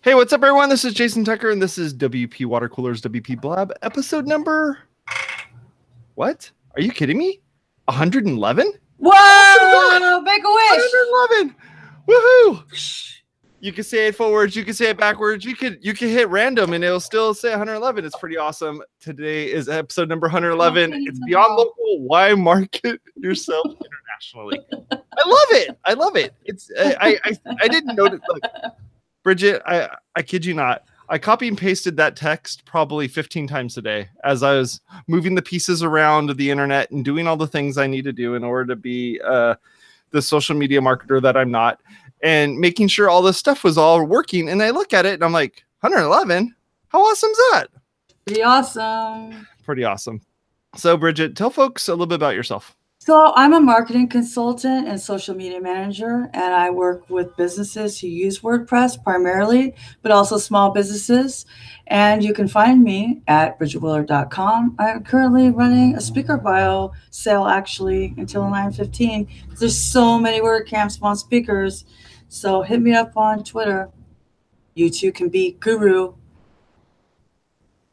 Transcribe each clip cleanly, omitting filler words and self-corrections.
Hey, what's up, everyone? This is Jason Tucker, and this is WPwatercooler's WPblab episode number... What? Are you kidding me? 111? Whoa! Make a wish! 111! Woohoo! You can say it forwards, you can say it backwards, you can hit random, and it'll still say 111. It's pretty awesome. Today is episode number 111. It's beyond local. Why market yourself internationally? I love it. I love it. It's I didn't notice. Look, Bridget, I kid you not. I copy and pasted that text probably 15 times a day as I was moving the pieces around the internet and doing all the things I need to do in order to be the social media marketer that I'm not, and making sure all this stuff was all working. And I look at it and I'm like, 111? How awesome is that? Pretty awesome. Pretty awesome. So Bridget, tell folks a little bit about yourself. So I'm a marketing consultant and social media manager, and I work with businesses who use WordPress primarily, but also small businesses. And you can find me at bridgetwillard.com. I'm currently running a speaker bio sale actually until 9/15. There's so many WordCamp on speakers. So hit me up on Twitter. You too can be guru.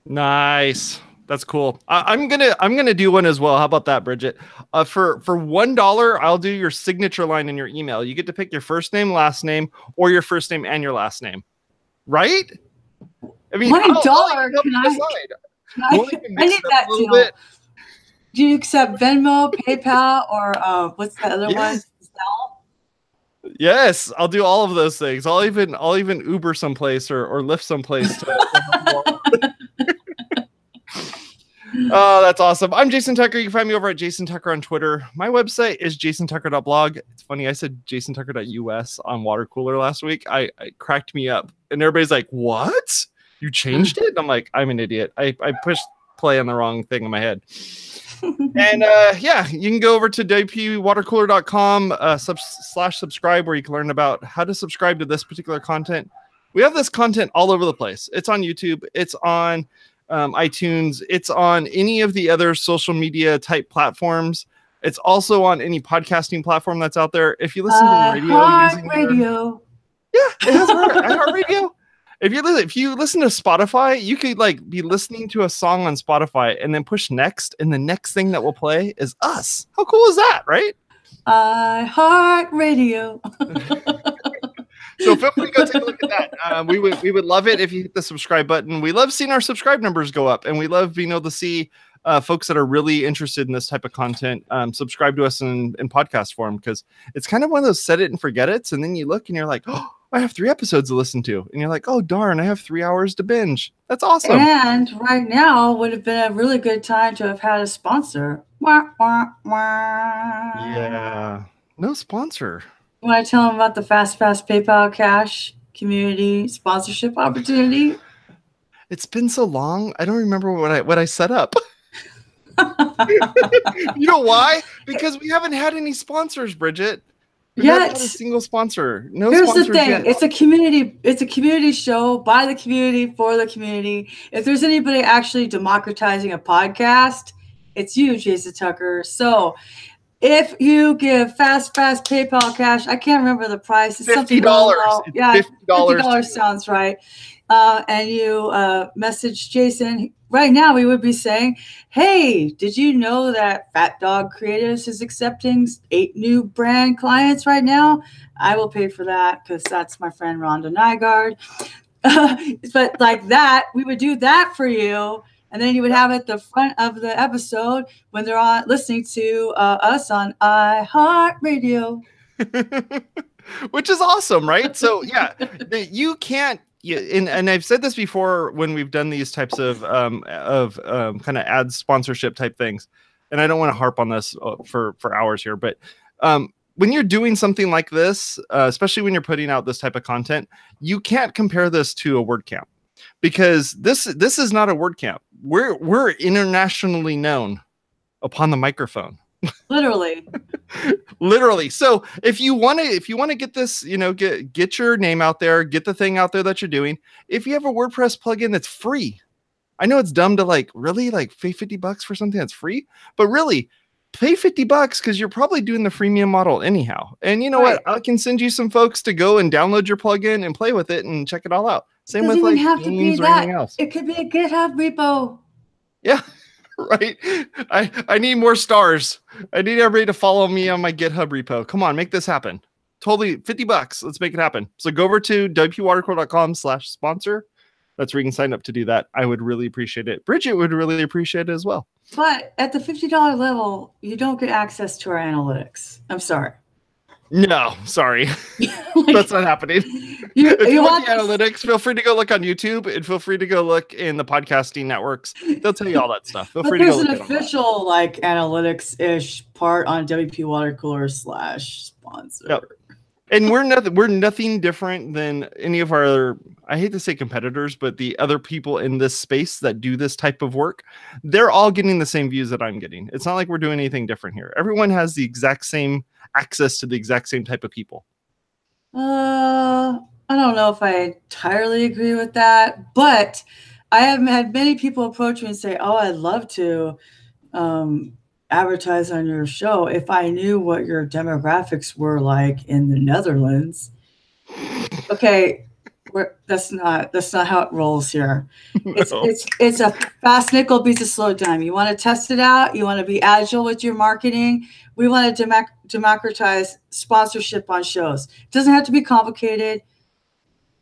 Nice. That's cool. I'm gonna do one as well. How about that, Bridget? For $1, I'll do your signature line in your email. You get to pick your first name, last name, or your first name and your last name. Right? I mean, $1. I need that too. Bit. Do you accept Venmo, PayPal, or what's the other one? Zelle? Yes, I'll do all of those things. I'll even Uber someplace or Lyft someplace. Oh, that's awesome. I'm Jason Tucker. You can find me over at Jason Tucker on Twitter. My website is jasontucker.blog. It's funny, I said jasontucker.us on Watercooler last week. I cracked me up. And everybody's like, what? You changed it? I'm like, I'm an idiot. I pushed play on the wrong thing in my head. And yeah, you can go over to WPwatercooler.com /subscribe, where you can learn about how to subscribe to this particular content. We have this content all over the place. It's on YouTube. It's on iTunes. It's on any of the other social media type platforms. It's also on any podcasting platform that's out there. If you listen to the radio, using radio. Yeah, it has iHeartRadio. If you listen to Spotify, you could like be listening to a song on Spotify and then push next, and the next thing that will play is us. How cool is that, right? iHeartRadio. So feel free to go take a look at that. We would love it if you hit the subscribe button. We love seeing our subscribe numbers go up, and we love being able to see folks that are really interested in this type of content subscribe to us in podcast form, because it's kind of one of those set it and forget it's, and then you look and you're like, oh, I have 3 episodes to listen to, and you're like, oh darn, I have 3 hours to binge. That's awesome. And right now would have been a really good time to have had a sponsor. Wah, wah, wah. Yeah, no sponsor. Want to tell them about the Fast PayPal Cash community sponsorship opportunity? It's been so long. I don't remember what I set up. You know why? Because we haven't had any sponsors, Bridget. We haven't had a single sponsor. No Here's sponsors the thing. yet. It's a community show by the community for the community. If there's anybody actually democratizing a podcast, it's you, Jason Tucker. So if you give fast PayPal Cash, I can't remember the price. It's $50. Yeah, $50 sounds right. And you message Jason. Right now, we would be saying, hey, did you know that Fat Dog Creatives is accepting 8 new brand clients right now? I will pay for that because that's my friend Rhonda Nygaard. But like that, we would do that for you. And then you would have at the front of the episode when they're on listening to us on iHeartRadio. Which is awesome, right? So yeah, you can't. Yeah, and I've said this before when we've done these types of kind of ad sponsorship type things, and I don't want to harp on this for hours here, but when you're doing something like this, especially when you're putting out this type of content, you can't compare this to a WordCamp, because this is not a WordCamp. We're internationally known upon the microphone. Literally. Literally. So if you want to get this, get your name out there, get the thing out there that you're doing. If you have a WordPress plugin that's free, I know it's dumb to pay $50 for something that's free, but really pay $50 because you're probably doing the freemium model anyhow. And you know what? I can send you some folks to go and download your plugin and play with it and check it all out. Same doesn't with even like have to be games or that. anything else. It could be a GitHub repo. Yeah, right. I need more stars. I need everybody to follow me on my GitHub repo. Come on, make this happen. Totally $50. Let's make it happen. So go over to WPwatercooler.com/sponsor. That's where you can sign up to do that. I would really appreciate it. Bridget would really appreciate it as well. But at the $50 level, you don't get access to our analytics. I'm sorry. No, sorry. That's not happening. If you want the analytics, feel free to go look on YouTube and feel free to go look in the podcasting networks. They'll tell you all that stuff. Feel free to go look. There's an official like analytics-ish part on WPwatercooler/sponsor. Yep. And we're nothing different than any of our other, I hate to say competitors, but the other people in this space that do this type of work. They're all getting the same views that I'm getting. It's not like we're doing anything different here. Everyone has the exact same access to the exact same type of people. I don't know if I entirely agree with that, but I have had many people approach me and say, "Oh, I'd love to advertise on your show if I knew what your demographics were like in the Netherlands." Okay, that's not how it rolls here. It's a fast nickel beats a slow dime. You want to test it out. You want to be agile with your marketing. We want to democratize sponsorship on shows. It doesn't have to be complicated.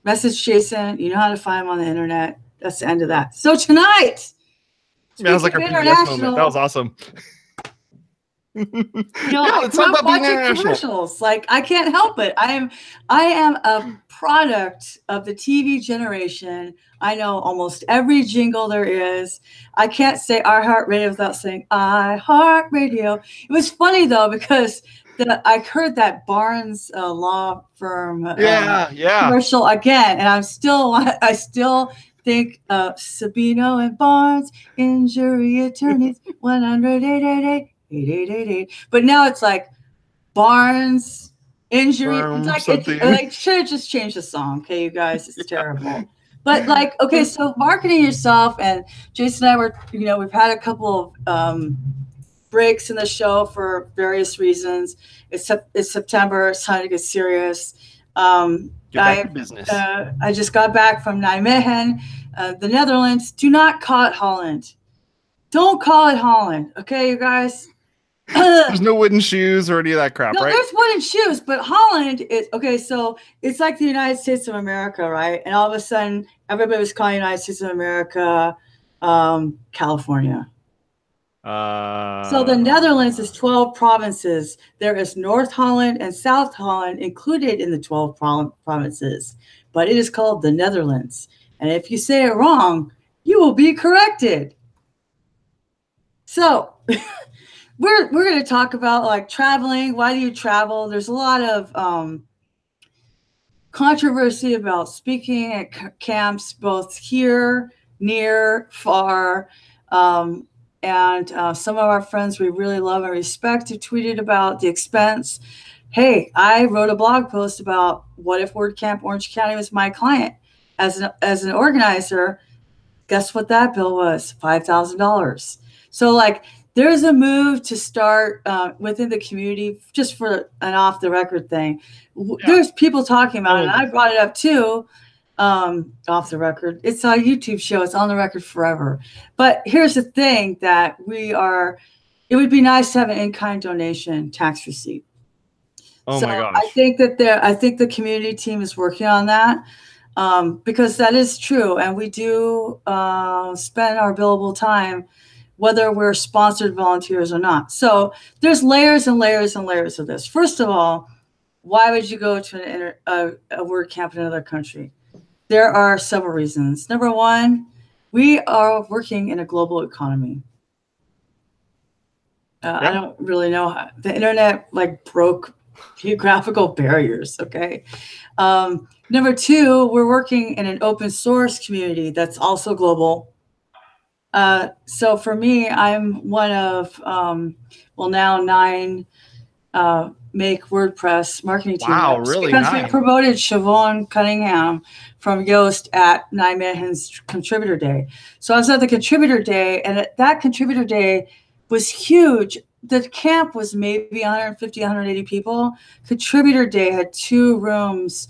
Message Jason. You know how to find him on the internet. That's the end of that. So tonight, that was like our PBS moment. That was awesome. Let's talk about being international. Commercials. Like, I can't help it. I am a product of the TV generation. I know almost every jingle there is. I can't say iHeartRadio without saying iHeartRadio. It was funny though because I heard that Barnes law firm commercial again, and I still think of Sabino and Barnes, injury attorneys, 100-888-8888. But now it's like Barnes injury. Like should have just changed the song. Okay, you guys, it's terrible. But like, okay, so marketing yourself, and Jason and I were, we've had a couple of breaks in the show for various reasons. It's September. It's time to get serious. Get back to business. I just got back from Nijmegen, the Netherlands. Do not call it Holland. Don't call it Holland. Okay, you guys. There's no wooden shoes or any of that crap, no, right? There's wooden shoes, but Holland is okay. So it's like the United States of America, right? And all of a sudden, everybody was calling United States of America California. So the Netherlands is 12 provinces. There is North Holland and South Holland included in the 12 provinces, but it is called the Netherlands. And if you say it wrong, you will be corrected. So we're going to talk about like traveling. Why do you travel? There's a lot of controversy about speaking at camps, both here, near, far. And some of our friends we really love and respect have tweeted about the expense. Hey, I wrote a blog post about what if WordCamp Orange County was my client as an organizer. Guess what that bill was? $5,000. So like there's a move to start within the community just for an off the record thing. Yeah. There's people talking about it. And I brought it up too. Off the record. It's a YouTube show. It's on the record forever. But here's the thing that it would be nice to have an in-kind donation tax receipt. Oh my gosh. I think the community team is working on that because that is true. And we do spend our billable time whether we're sponsored volunteers or not. So there's layers and layers and layers of this. First of all, why would you go to a WordCamp in another country? There are several reasons. Number one, we are working in a global economy. I don't really know how the internet like broke geographical barriers. Okay. Number two, we're working in an open source community that's also global. So for me, I'm one of, now 9 Make WordPress marketing team. Wow, really? Because we promoted Siobhan Cunningham from Yoast at Nijmegen's Contributor Day. So I was at the Contributor Day, and that Contributor Day was huge. The camp was maybe 150, 180 people. Contributor Day had 2 rooms.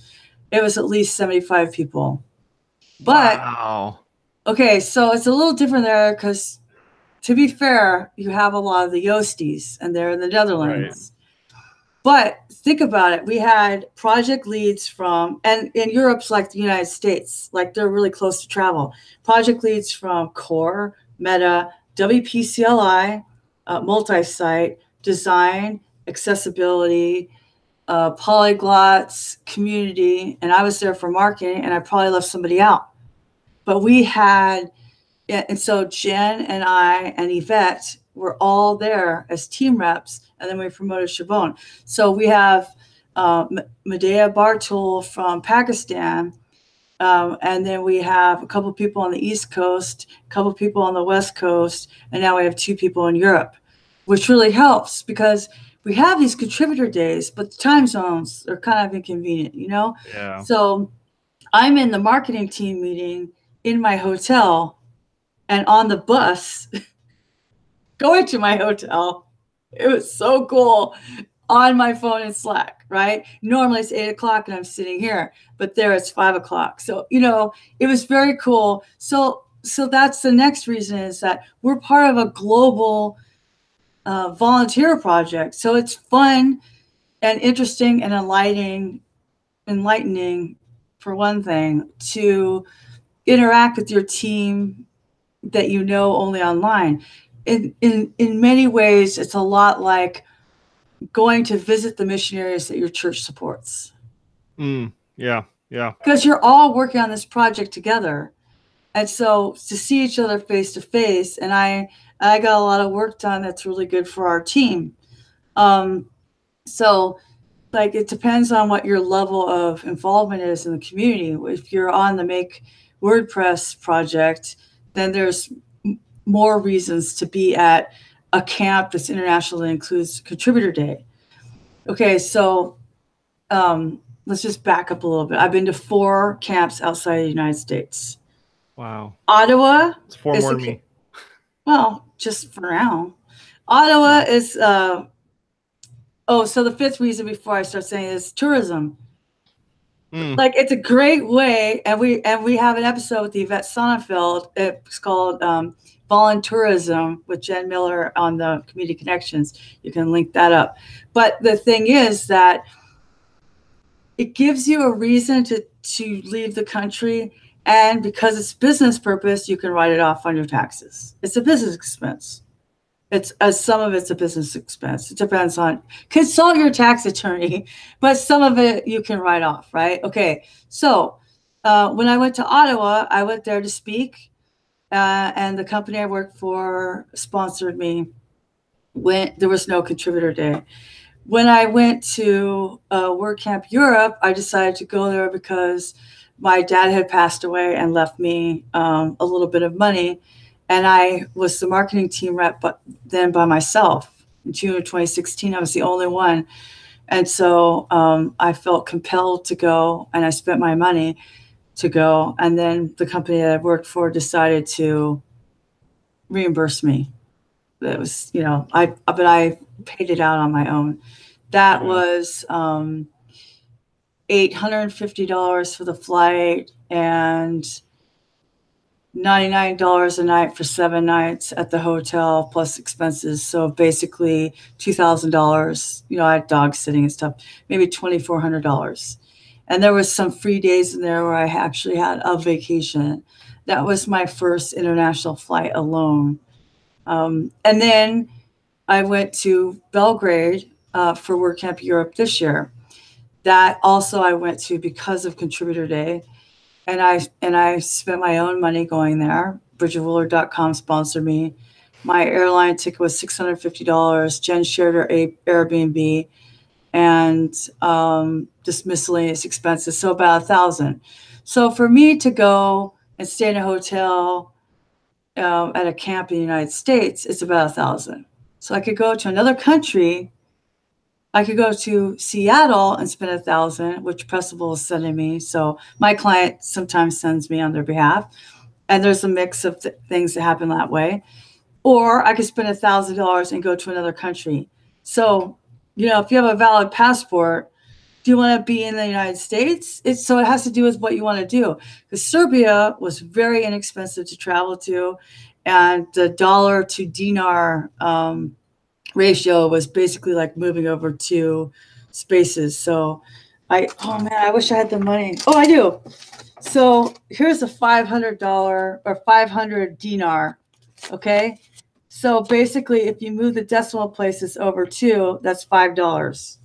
It was at least 75 people. But wow. okay, so it's a little different there because, to be fair, you have a lot of the Yoasties, and they're in the Netherlands. Right. But think about it. We had project leads from, and in Europe's like the United States, like they're really close to travel. Project leads from Core, Meta, WPCLI, multi-site, design, accessibility, polyglots, community, and I was there for marketing, and I probably left somebody out. But we had, and so Jen and I and Yvette were all there as team reps, and then we promoted Siobhan. So we have Medea Bartul from Pakistan, and then we have a couple people on the East Coast, a couple people on the West Coast, and now we have 2 people in Europe, which really helps because we have these contributor days, but the time zones are kind of inconvenient, you know? Yeah. So I'm in the marketing team meeting in my hotel and on the bus going to my hotel. It was so cool on my phone in Slack, right? Normally it's 8 o'clock and I'm sitting here, but there it's 5 o'clock. So, you know, it was very cool. So that's the next reason is that we're part of a global volunteer project. So it's fun and interesting and enlightening for one thing, to interact with your team that you know only online. In many ways, it's a lot like going to visit the missionaries that your church supports. Yeah. Because you're all working on this project together. And so to see each other face to face, and I got a lot of work done that's really good for our team. So like it depends on what your level of involvement is in the community. If you're on the Make WordPress project, then there's more reasons to be at a camp that's international that includes Contributor Day. Okay, so let's just back up a little bit. I've been to 4 camps outside of the United States. Wow. Ottawa. It's 4 more than me. Well, just for now. Ottawa is, so the 5th reason before I start saying is tourism. Like it's a great way, and we have an episode with Yvette Sonnenfeld. It's called Voluntourism with Jen Miller on the Community Connections. You can link that up. But the thing is that it gives you a reason to leave the country, and because it's business purpose, you can write it off on your taxes. It's a business expense. Some of it's a business expense. It depends on, consult your tax attorney, but some of it you can write off, right? Okay, so when I went to Ottawa, I went there to speak, and the company I worked for sponsored me when there was no Contributor Day. When I went to WordCamp Europe, I decided to go there because my dad had passed away and left me a little bit of money. And I was the marketing team rep, but then by myself. In June of 2016, I was the only one. And so I felt compelled to go, and I spent my money to go. And then the company that I worked for decided to reimburse me. That was, you know, but I paid it out on my own. That was $850 for the flight and $99 a night for 7 nights at the hotel plus expenses. So basically $2,000. You know, I had dog sitting and stuff, maybe $2,400. And there was some free days in there where I actually had a vacation. That was my first international flight alone. And then I went to Belgrade for WordCamp Europe this year. That also I went to because of Contributor Day. And I spent my own money going there. BridgetWillard.com sponsored me. My airline ticket was $650. Jen shared her Airbnb and just miscellaneous expenses, so about $1,000. So for me to go and stay in a hotel at a camp in the United States, it's about $1,000. So I could go to another country. I could go to Seattle and spend $1,000, which Pressable is sending me. So my client sometimes sends me on their behalf. And there's a mix of things that happen that way. Or I could spend $1,000 and go to another country. So, you know, if you have a valid passport, Do you want to be in the United States? So it has to do with what you want to do. Because Serbia was very inexpensive to travel to, and the dollar to dinar ratio was basically like moving over to spaces. So oh man, I wish I had the money. Oh, I do. So here's a $500 or 500 dinar. Okay. So basically, if you move the decimal places over 2, that's $5.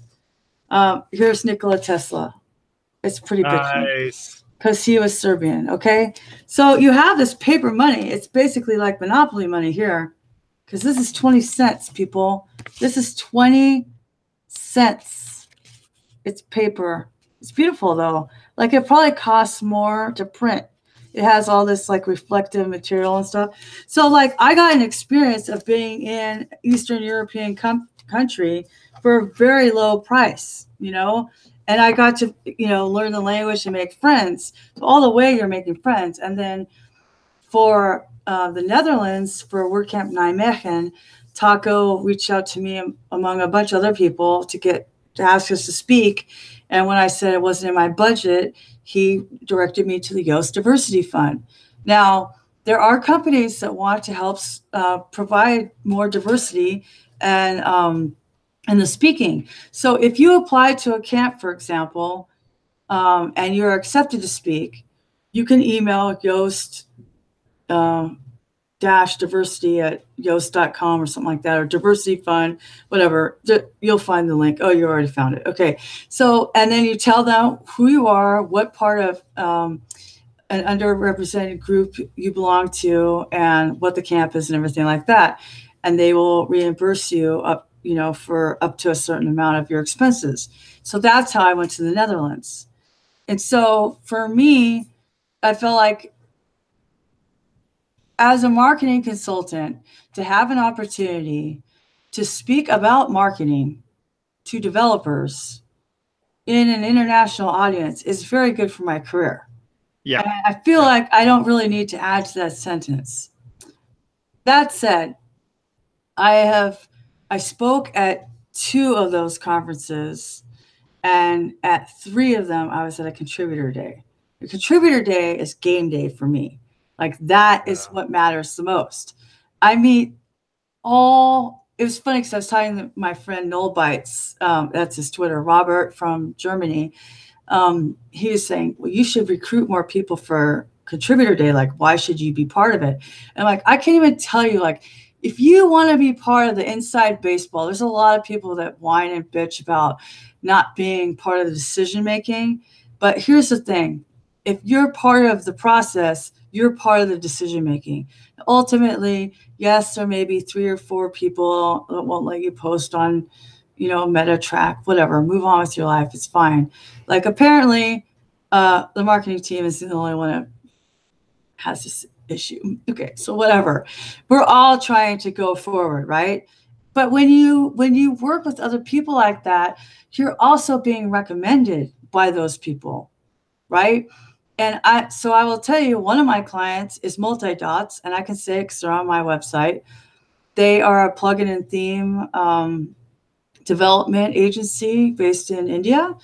Here's Nikola Tesla. It's pretty nice because he was Serbian. Okay. So you have this paper money. It's basically like Monopoly money here, because this is 20 cents, people. This is 20 cents. It's paper. It's beautiful, though. Like, it probably costs more to print. It has all this like reflective material and stuff. So like, I got an experience of being in Eastern European country for a very low price, you know, and I got to, you know, learn the language and make friends. So all the way you're making friends. And then for the Netherlands, for WordCamp Nijmegen, Taco reached out to me among a bunch of other people to ask us to speak. And when I said it wasn't in my budget, he directed me to the Yoast Diversity Fund. Now, there are companies that want to help provide more diversity and in the speaking. So if you apply to a camp, for example, and you're accepted to speak, you can email Yoast diversity at yoast.com or something like that, or diversity fund, whatever. You'll find the link. Oh, you already found it. Okay. So, and then you tell them who you are, what part of an underrepresented group you belong to, and what the camp is and everything like that. And they will reimburse you up, you know, for up to a certain amount of your expenses. So that's how I went to the Netherlands. And so for me, I felt like, as a marketing consultant, to have an opportunity to speak about marketing to developers in an international audience is very good for my career. Yeah. And I feel like I don't really need to add to that sentence. That said, I spoke at 2 of those conferences, and at 3 of them, I was at a contributor day. The contributor day is game day for me. Like, that is what matters the most. I meet it was funny because I was talking to my friend Nullbytes, that's his Twitter, Robert from Germany. He was saying, well, you should recruit more people for contributor day. Like, why should you be part of it? And like, I can't even tell you, like, if you want to be part of the inside baseball, there's a lot of people that whine and bitch about not being part of the decision-making. But here's the thing. If you're part of the process, you're part of the decision-making. Ultimately, yes, there may be 3 or 4 people that won't let you post on, you know, meta track, whatever. Move on with your life. It's fine. Like, apparently, the marketing team is the only one that has this issue. Okay, so whatever. We're all trying to go forward, right? But when you work with other people like that, you're also being recommended by those people, right? And I will tell you, one of my clients is Multidots, and I can say it because they're on my website. They are a plugin and theme development agency based in India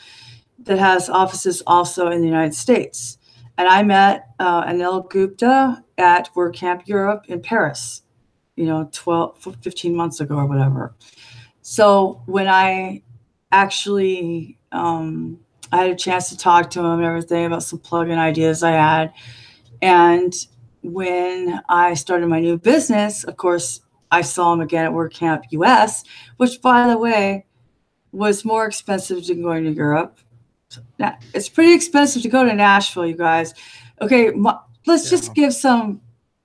that has offices also in the United States. And I met Anil Gupta at WordCamp Europe in Paris, you know, 15 months ago or whatever. So when I actually I had a chance to talk to him and everything about some plugin ideas I had. And when I started my new business, of course, I saw him again at WordCamp US, which, by the way, was more expensive than going to Europe. It's pretty expensive to go to Nashville, you guys. Okay, let's just give some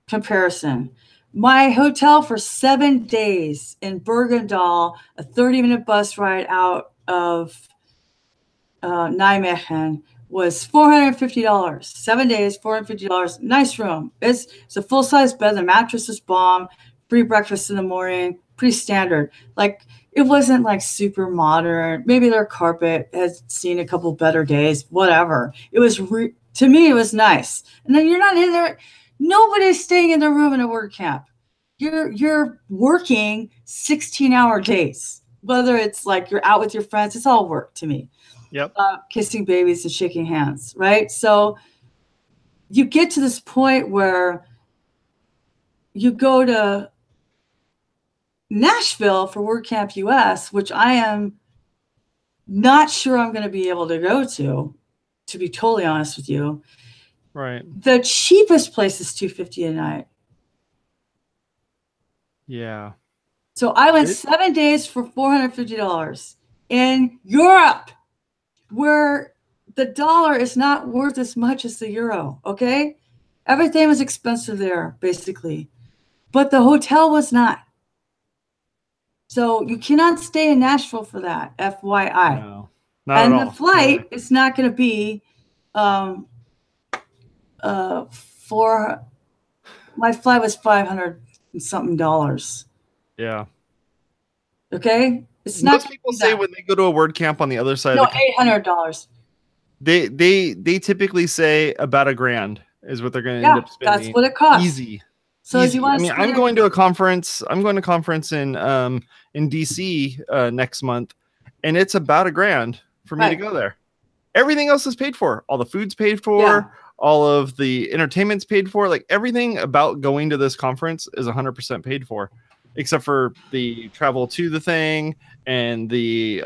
comparison. My hotel for 7 days in Bergendal, a 30-minute bus ride out of Nijmegen, was $450. 7 days, $450. Nice room. It's a full-size bed. The mattress is bomb. Free breakfast in the morning. Pretty standard. Like, it wasn't like super modern. Maybe their carpet has seen a couple better days. Whatever. It was to me, it was nice. And then you're not in there. Nobody's staying in their room in a WordCamp. You're working 16-hour days. Whether it's like you're out with your friends, it's all work to me. Yep. Kissing babies and shaking hands, right? So you get to this point where you go to Nashville for WordCamp US, which I am not sure I'm going to be able to go to be totally honest with you. Right. The cheapest place is $250 a night. Yeah. So I went 7 days for $450 in Europe, where the dollar is not worth as much as the euro. Okay. Everything was expensive there, basically, but the hotel was not. So you cannot stay in Nashville for that, FYI. No, not and at the all. flight is not going to be my flight was $500 and something. Yeah. Okay. It's Most not people say when they go to a WordCamp on the other side no, of the $800. they typically say about $1,000 is what they're going to end up spending. That's what it costs. Easy. So Easy. if you want to I'm going to a conference. I'm going to a conference in DC next month, and it's about $1,000 for me to go there. Everything else is paid for. All the food's paid for. Yeah. All of the entertainment's paid for. Like everything about going to this conference is 100% paid for, except for the travel to the thing and the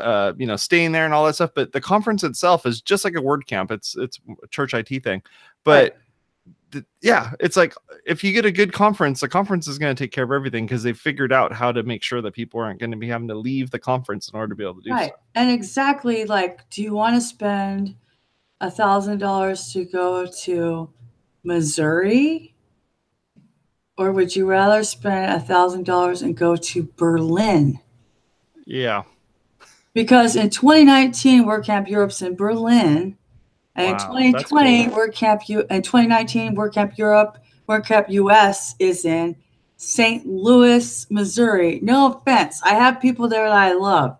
staying there and all that stuff. But the conference itself is just like a WordCamp. It's a church IT thing, but. Yeah, it's like if you get a good conference, the conference is going to take care of everything because they've figured out how to make sure that people aren't going to be having to leave the conference in order to be able to do stuff. And exactly, like, do you want to spend $1,000 to go to Missouri, or would you rather spend $1,000 and go to Berlin? Yeah, because in 2019 WordCamp Europe's in Berlin. And wow, in 2020, cool. And 2019, WordCamp Europe, WordCamp US is in St. Louis, Missouri. No offense. I have people there that I love.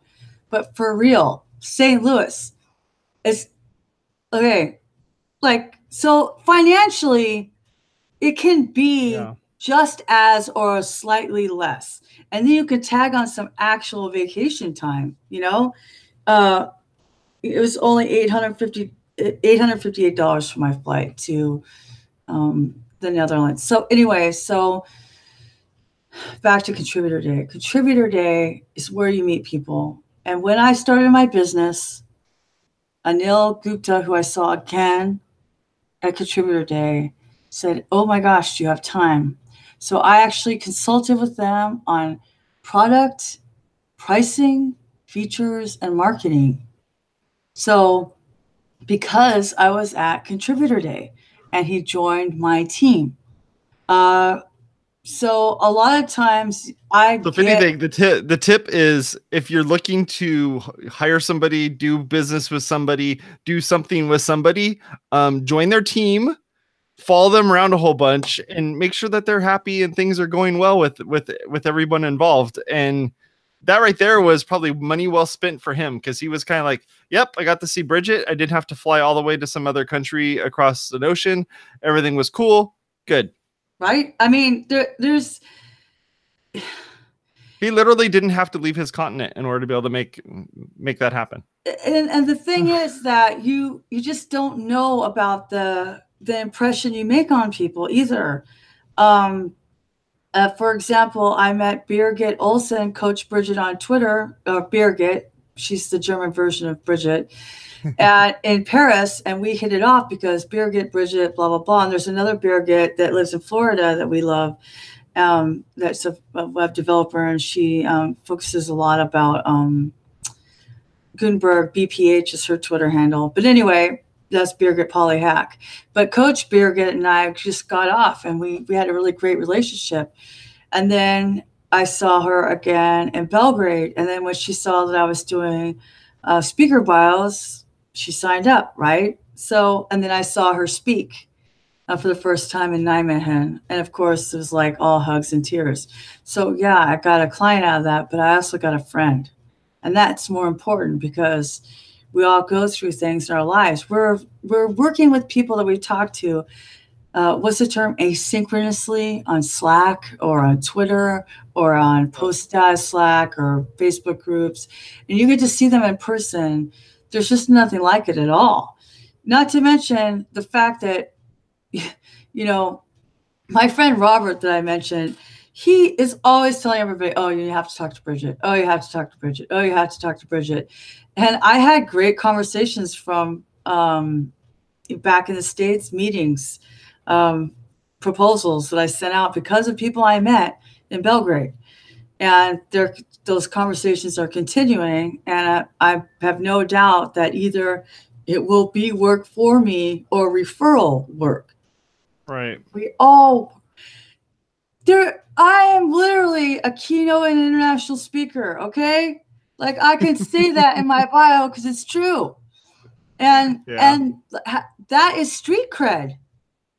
But for real, St. Louis is okay. Like, so financially, it can be just as or slightly less. And then you can tag on some actual vacation time, It was only $858 for my flight to the Netherlands. So anyway, back to Contributor Day. Contributor Day is where you meet people. And when I started my business, Anil Gupta, who I saw again at Contributor Day, said, "Oh my gosh, do you have time?" So I actually consulted with them on product, pricing, features, and marketing. So because I was at Contributor Day and he joined my team. So a lot of times if anything, the tip is if you're looking to hire somebody, do business with somebody, do something with somebody, join their team, follow them around a whole bunch and make sure that they're happy and things are going well with everyone involved. And that right there was probably money well spent for him because he was kind of like, yep, I got to see Bridget. I didn't have to fly all the way to some other country across the ocean. Everything was cool. Good. Right? I mean, there's... He literally didn't have to leave his continent in order to be able to make that happen. And the thing is that you just don't know about the impression you make on people either. For example, I met Birgit Olsen, Coach Bridget on Twitter. Birgit, she's the German version of Bridget, in Paris, and we hit it off because Birgit, Bridget, blah, blah, blah. And there's another Birgit that lives in Florida that we love. That's a web developer, and she focuses a lot about Gutenberg. BPH is her Twitter handle. But anyway, that's Birgit Pauli-Haack. But Coach Birgit and I just got off, and we had a really great relationship. And then I saw her again in Belgrade. And then when she saw that I was doing speaker bios, she signed up, right? So, and then I saw her speak for the first time in Nijmegen. And of course, it was like all hugs and tears. So yeah, I got a client out of that, but I also got a friend. And that's more important because we all go through things in our lives. We're working with people that we talk to. What's the term? Asynchronously on Slack or on Twitter or on Slack or Facebook groups. And you get to see them in person. There's just nothing like it at all. Not to mention the fact that, my friend Robert that I mentioned, he is always telling everybody, oh, you have to talk to Bridget. Oh, you have to talk to Bridget. Oh, you have to talk to Bridget. And I had great conversations from back in the States, meetings, proposals that I sent out because of people I met in Belgrade. And those conversations are continuing. And I have no doubt that either it will be work for me or referral work. Right. I am literally a keynote and international speaker. Okay. Like I can say that in my bio because it's true. And that is street cred.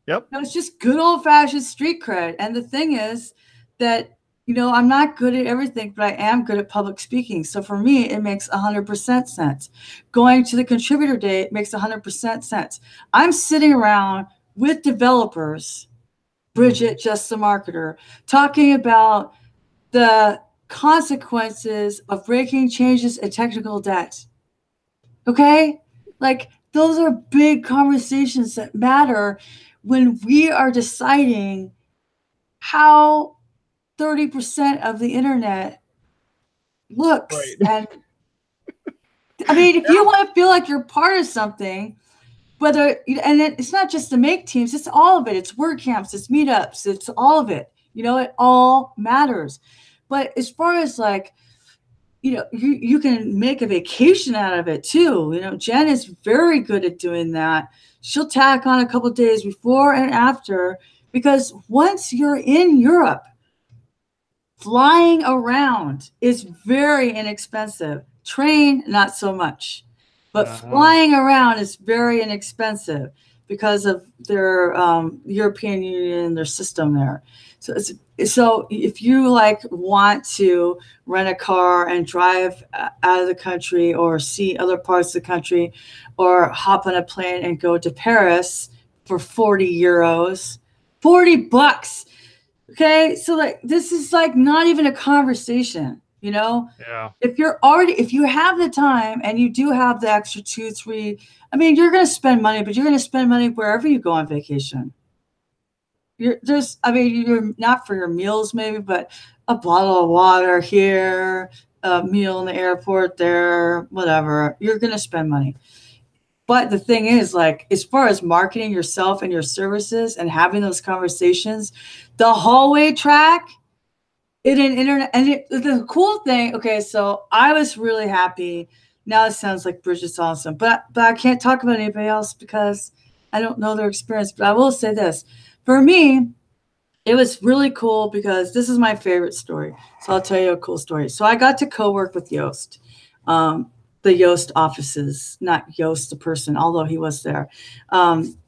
Yep. It's just good old fashioned street cred. And the thing is that, I'm not good at everything, but I am good at public speaking. So for me, it makes 100% sense. Going to the contributor day makes 100% sense. I'm sitting around with developers, Bridget, just the marketer, talking about the consequences of breaking changes and technical debt. Okay? Like those are big conversations that matter when we are deciding how 30% of the internet looks. Right. And I mean, if you want to feel like you're part of something, it's not just to make teams, it's all of it. It's WordCamps, it's meetups, it's all of it. It all matters. But as far as like, you can make a vacation out of it too. Jen is very good at doing that. She'll tack on a couple of days before and after, because once you're in Europe, flying around is very inexpensive. Train, not so much. But flying around is very inexpensive because of their European Union, their system there. So if you want to rent a car and drive out of the country or see other parts of the country or hop on a plane and go to Paris for 40 euros, $40. Okay. So this is not even a conversation. Yeah. If you have the time and you do have the extra 2-3, you're going to spend money, but you're going to spend money wherever you go on vacation. You're not for your meals maybe, but a bottle of water here, a meal in the airport there, whatever, you're going to spend money. But the thing is, as far as marketing yourself and your services and having those conversations, the hallway track, the cool thing, okay, so I was really happy. Now it sounds like Bridget's awesome, but I can't talk about anybody else because I don't know their experience. But I will say this. For me, it was really cool because this is my favorite story. So I'll tell you a cool story. So I got to co-work with Yoast, the Yoast offices, not Yoast the person, although he was there,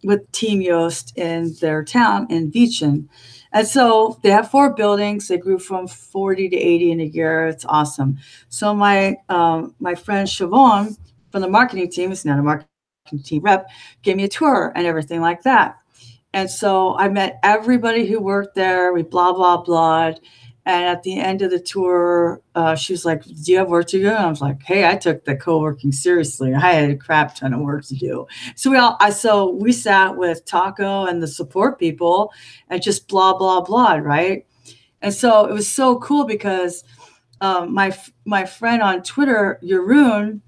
with Team Yoast in their town in Aachen. And so they have 4 buildings. They grew from 40 to 80 in a year. It's awesome. So my friend Siobhan from the marketing team, is not a marketing team rep, gave me a tour and everything like that. And so I met everybody who worked there. We blah, blah, blah. And at the end of the tour, she was like, do you have work to do? And I was like, hey, I took the co-working seriously. I had a crap ton of work to do. So we sat with Taco and the support people and just blah, blah, blah, right? And so it was so cool because my friend on Twitter, Jeroen,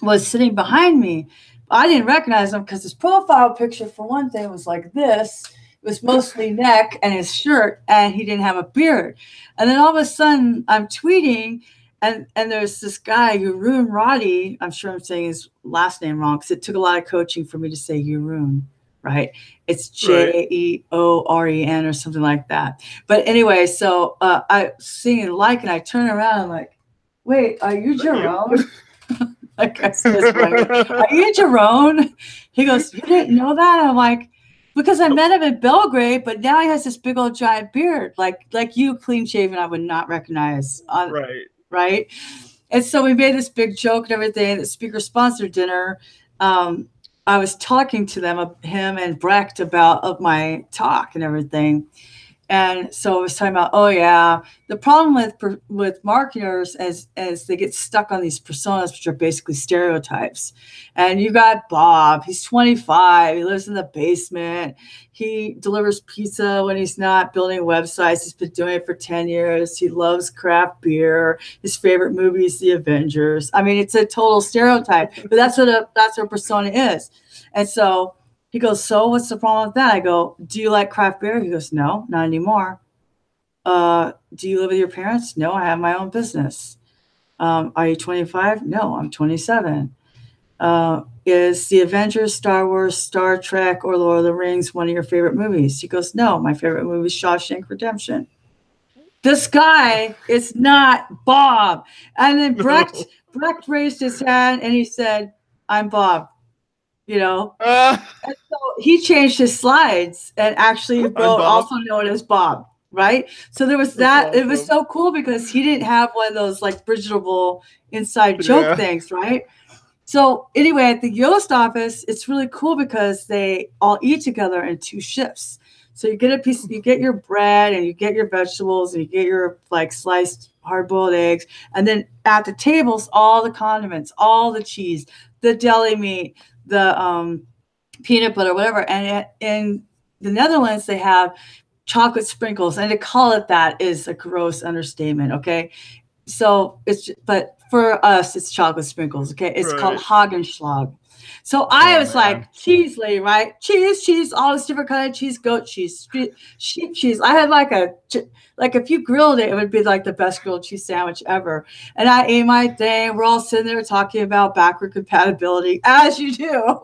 was sitting behind me. I didn't recognize him because his profile picture, for one thing, was like this. It was mostly neck and his shirt, and he didn't have a beard. And then all of a sudden, I'm tweeting, and there's this guy, Jeroen Roddy. I'm sure I'm saying his last name wrong because it took a lot of coaching for me to say Jeroen, right? It's Jeoren or something like that. But anyway, so I see and and I turn around, I'm like, wait, are you Jeroen? Like I said, are you Jeroen? He goes, you didn't know that? I'm like, because I met him in Belgrade, but now he has this big old giant beard, like you, clean shaven, I would not recognize. Right. And so we made this big joke and everything. The speaker sponsored dinner. I was talking to him and Brecht about my talk and everything. And so I was talking about, oh yeah, the problem with marketers as they get stuck on these personas, which are basically stereotypes. And you got Bob, he's 25, he lives in the basement, he delivers pizza when he's not building websites, he's been doing it for 10 years, he loves craft beer, his favorite movie is The Avengers. I mean, it's a total stereotype, but that's what a persona is. And so he goes, so what's the problem with that? I go, do you like craft beer? He goes, no, not anymore. Do you live with your parents? No, I have my own business. Are you 25? No, I'm 27. Is The Avengers, Star Wars, Star Trek, or Lord of the Rings one of your favorite movies? He goes, no, my favorite movie is Shawshank Redemption. This guy is not Bob. And then Brecht raised his hand and he said, I'm Bob. You know, and so he changed his slides and actually wrote also known as Bob, right? So there was that. Awesome. It was so cool because he didn't have one of those like Bridgetable inside joke things, right? So anyway, at the Yoast office, it's really cool because they all eat together in 2 shifts. So you get a piece, you get your bread and you get your vegetables and you get your like sliced hard-boiled eggs, and then at the tables, all the condiments, all the cheese, the deli meat, the peanut butter, whatever. And in the Netherlands, they have chocolate sprinkles, and to call it that is a gross understatement. Okay, so but for us, it's chocolate sprinkles. Okay, it's called Hagenschlag. So I was like, cheese lady, right? Cheese, all this different kind of cheese, goat cheese, sheep cheese. I had like if you grilled it, it would be like the best grilled cheese sandwich ever. And I ate my thing. We're all sitting there talking about backward compatibility, as you do.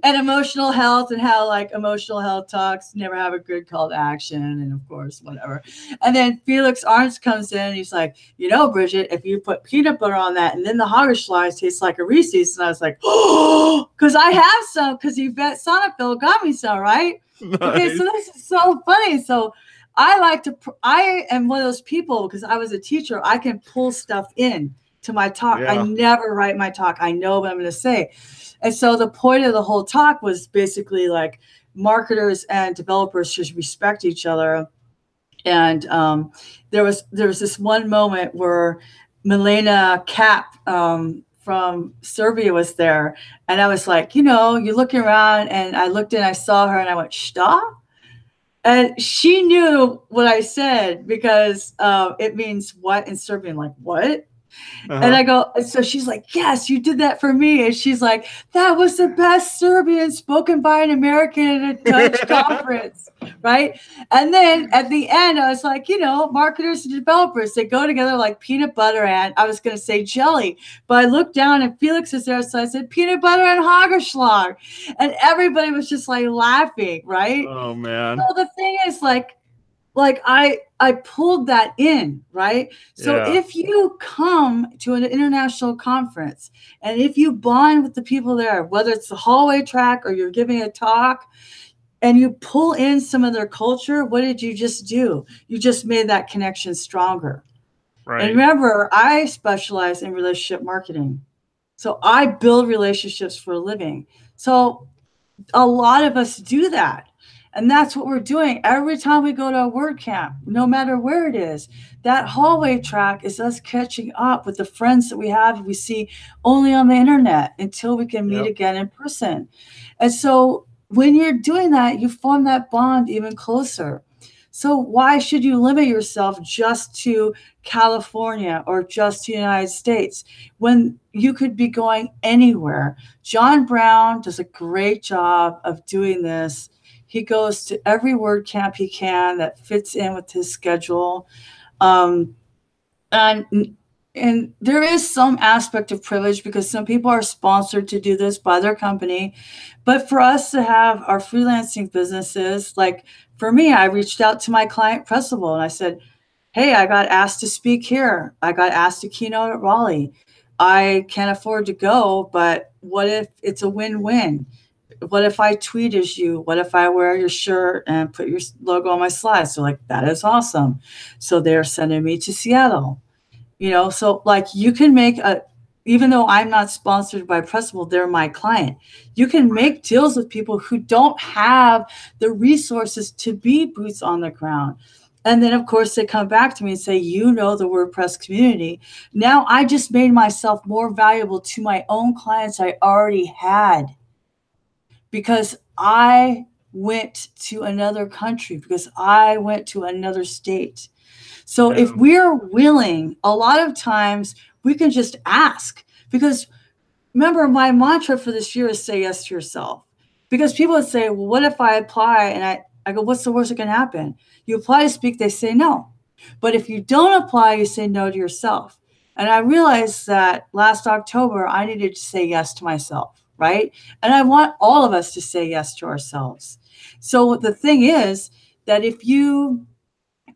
And emotional health, and how like emotional health talks never have a good call to action, and of course whatever. And then Felix Arns comes in and he's like, you know, Bridget, if you put peanut butter on that and then the Hagerschlag tastes like a Reese's. And I was like, oh, because I have some, because Yvette Sonnenfeld got me some, right? Nice. Okay, so this is so funny. So I am one of those people, because I was a teacher, I can pull stuff in to my talk. I never write my talk. I know what I'm going to say. And so the point of the whole talk was basically like marketers and developers should respect each other. And there was this one moment where Milena Cap from Serbia was there. And I was like, you know, you're looking around, and I looked and I saw her and I went, Shta? And she knew what I said, because it means what in Serbian, like what? And I go, so she's like, yes, you did that for me. And she's like, that was the best Serbian spoken by an American at a Dutch conference, right? And then at the end, I was like, you know, marketers and developers, they go together like peanut butter and, I was going to say jelly, but I looked down and Felix is there, so I said peanut butter and Hagerschlag. And everybody was just like laughing, right? Oh, man. So the thing is, like I pulled that in, right? So if you come to an international conference and if you bond with the people there, whether it's the hallway track or you're giving a talk, and you pull in some of their culture, what did you just do? You just made that connection stronger. Right. And remember, I specialize in relationship marketing. So I build relationships for a living. So a lot of us do that. And that's what we're doing every time we go to a WordCamp, no matter where it is. That hallway track is us catching up with the friends that we have, we see only on the internet, until we can meet again in person. And so when you're doing that, you form that bond even closer. So why should you limit yourself just to California or just to the United States when you could be going anywhere? Jon Brown does a great job of doing this. He goes to every WordCamp he can that fits in with his schedule. And there is some aspect of privilege, because some people are sponsored to do this by their company. But for us to have our freelancing businesses, like for me, I reached out to my client Pressable and I said, hey, I got asked to speak here. I got asked to keynote at Raleigh. I can't afford to go, but what if it's a win-win? What if I tweet as you? What if I wear your shirt and put your logo on my slides? So like, that is awesome. So they're sending me to Seattle, you know, so like you can make even though I'm not sponsored by Pressable, they're my client. You can make deals with people who don't have the resources to be boots on the ground. And then, of course, they come back to me and say, you know, the WordPress community. Now I just made myself more valuable to my own clients I already had because I went to another country, because I went to another state. So if we're willing, a lot of times we can just ask, because remember, my mantra for this year is say yes to yourself. Because people would say, well, what if I apply? And I go, what's the worst that can happen? You apply to speak, they say no. But if you don't apply, you say no to yourself. And I realized that last October, I needed to say yes to myself, right? And I want all of us to say yes to ourselves. So the thing is that if you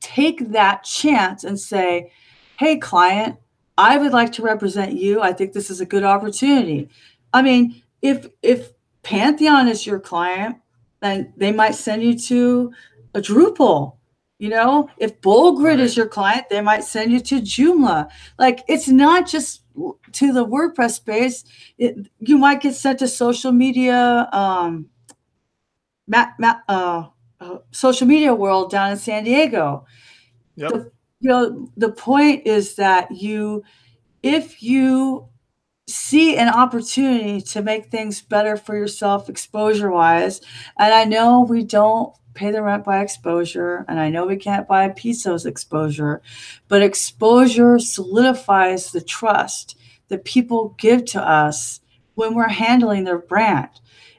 take that chance and say, hey, client, I would like to represent you. I think this is a good opportunity. I mean, if Pantheon is your client, then they might send you to a Drupal. You know, if BullGrid is your client, they might send you to Joomla. Like, it's not just to the WordPress space. You might get sent to social media, social media world down in San Diego. Yep. The point is that if you see an opportunity to make things better for yourself exposure-wise, and I know we don't pay the rent by exposure, and I know we can't buy Piso's exposure, but exposure solidifies the trust that people give to us when we're handling their brand.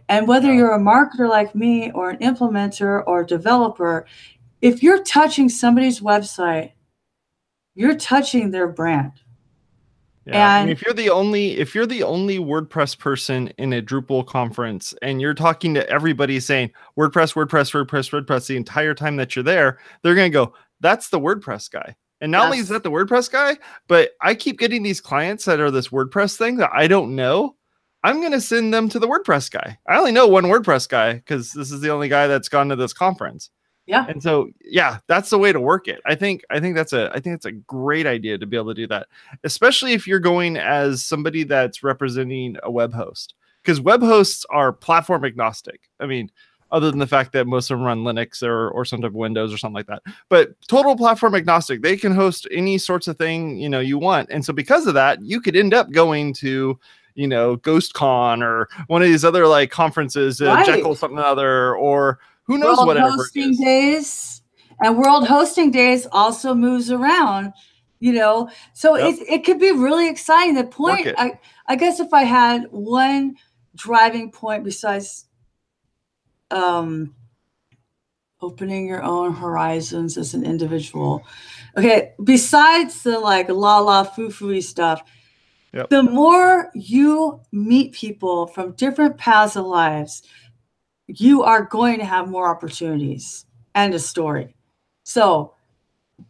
And whether you're a marketer like me or an implementer or a developer, if you're touching somebody's website, you're touching their brand. Yeah, and if you're the only WordPress person in a Drupal conference and you're talking to everybody saying WordPress the entire time that you're there, they're going to go, that's the WordPress guy. And not only is that the WordPress guy, but I keep getting these clients that are this WordPress thing that I don't know. I'm going to send them to the WordPress guy. I only know one WordPress guy because this is the only guy that's gone to this conference. Yeah. And so, yeah, that's the way to work it. I think that's a great idea to be able to do that, especially if you're going as somebody that's representing a web host, because web hosts are platform agnostic. I mean, other than the fact that most of them run Linux or some type of Windows or something like that, but total platform agnostic. They can host any sorts of thing, you want. And so because of that, you could end up going to, GhostCon or one of these other like conferences, Jekyll something or other, or who knows, World whatever Hosting Days. And World Hosting Days also moves around, so it could be really exciting. The point, I guess if I had one driving point besides opening your own horizons as an individual, besides the like la foo-foo-y stuff, the more you meet people from different paths of lives, you are going to have more opportunities and a story. So,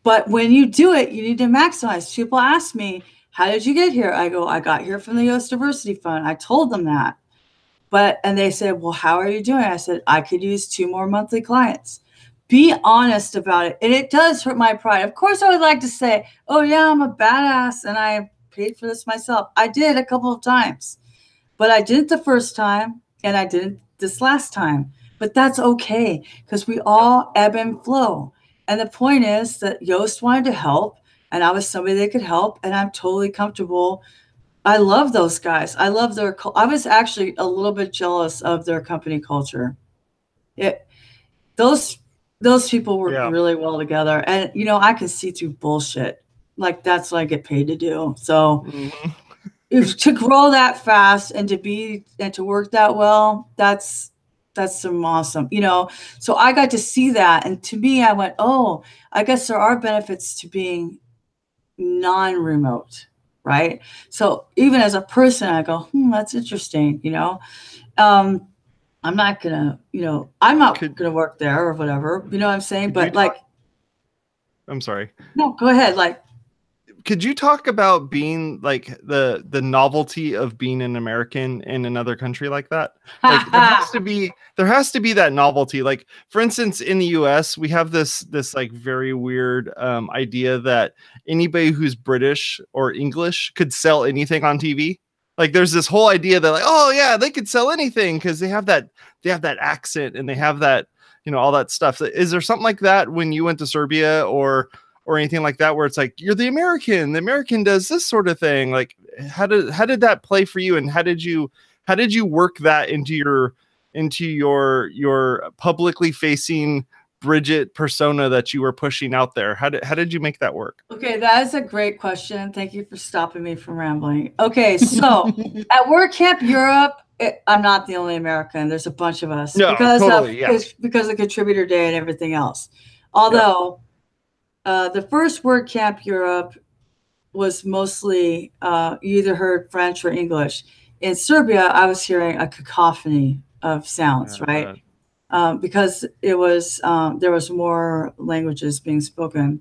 but when you do it, you need to maximize. People ask me, how did you get here? I go, I got here from the Yoast Diversity Fund. I told them that. And they said, well, how are you doing? I said, I could use 2 more monthly clients. Be honest about it. And it does hurt my pride. Of course, I would like to say, oh yeah, I'm a badass and I paid for this myself. I did a couple of times, but I didn't the first time and I didn't this last time. But that's okay, because we all ebb and flow. And the point is that Yoast wanted to help, and I was somebody they could help, and I'm totally comfortable. I love those guys. I love I was actually a little bit jealous of their company culture. Those people work really well together, and I can see through bullshit. Like, that's what I get paid to do. So to grow that fast and to work that well, that's some awesome, so I got to see that. And to me, I went, oh, I guess there are benefits to being non-remote, right? So even as a person, I go, that's interesting. I'm not gonna, work there or whatever, you know what I'm saying? But I'm sorry. No, go ahead. could you talk about being like the novelty of being an American in another country like that? Like there has to be that novelty. Like, for instance, in the US, we have this like very weird idea that anybody who's British or English could sell anything on TV. Like, there's this whole idea that like, oh yeah, they could sell anything because they have that accent and they have that, you know, all that stuff. Is there something like that when you went to Serbia or anything like that, where it's like, you're the American does this sort of thing? Like, how did that play for you, and how did you work that into your publicly facing Bridget persona that you were pushing out there? How did you make that work? Okay, that is a great question. Thank you for stopping me from rambling. Okay, so at WordCamp Europe, I'm not the only American. There's a bunch of us because of Contributor Day and everything else. Although the first WordCamp Europe was mostly you either heard French or English. In Serbia, I was hearing a cacophony of sounds, right? Because it was there was more languages being spoken.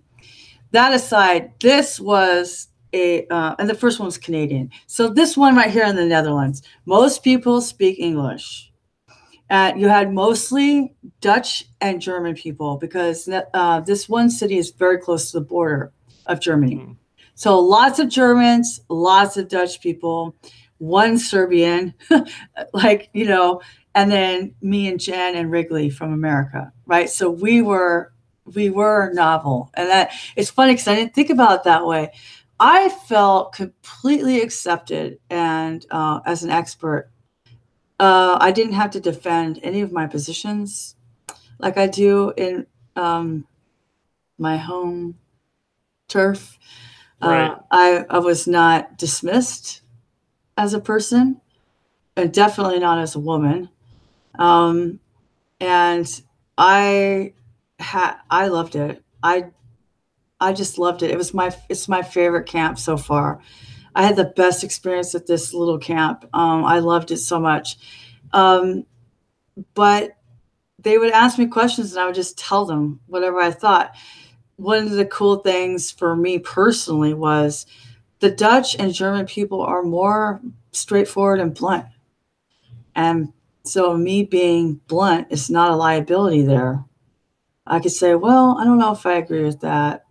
That aside, this was and the first one was Canadian. So this one right here in the Netherlands, most people speak English. You had mostly Dutch and German people because this one city is very close to the border of Germany. So lots of Germans, lots of Dutch people, one Serbian, like, you know, and then me and Jen and Wrigley from America, right? So we were novel. And that it's funny because I didn't think about it that way. I felt completely accepted and as an expert. I didn't have to defend any of my positions like I do in my home turf. Right. I was not dismissed as a person, and definitely not as a woman. And I loved it. I just loved it. It's my favorite camp so far. I had the best experience at this little camp. I loved it so much. But they would ask me questions and I would just tell them whatever I thought. One of the cool things for me personally was the Dutch and German people are more straightforward and blunt. And so me being blunt is not a liability there. I could say, well, I don't know if I agree with that.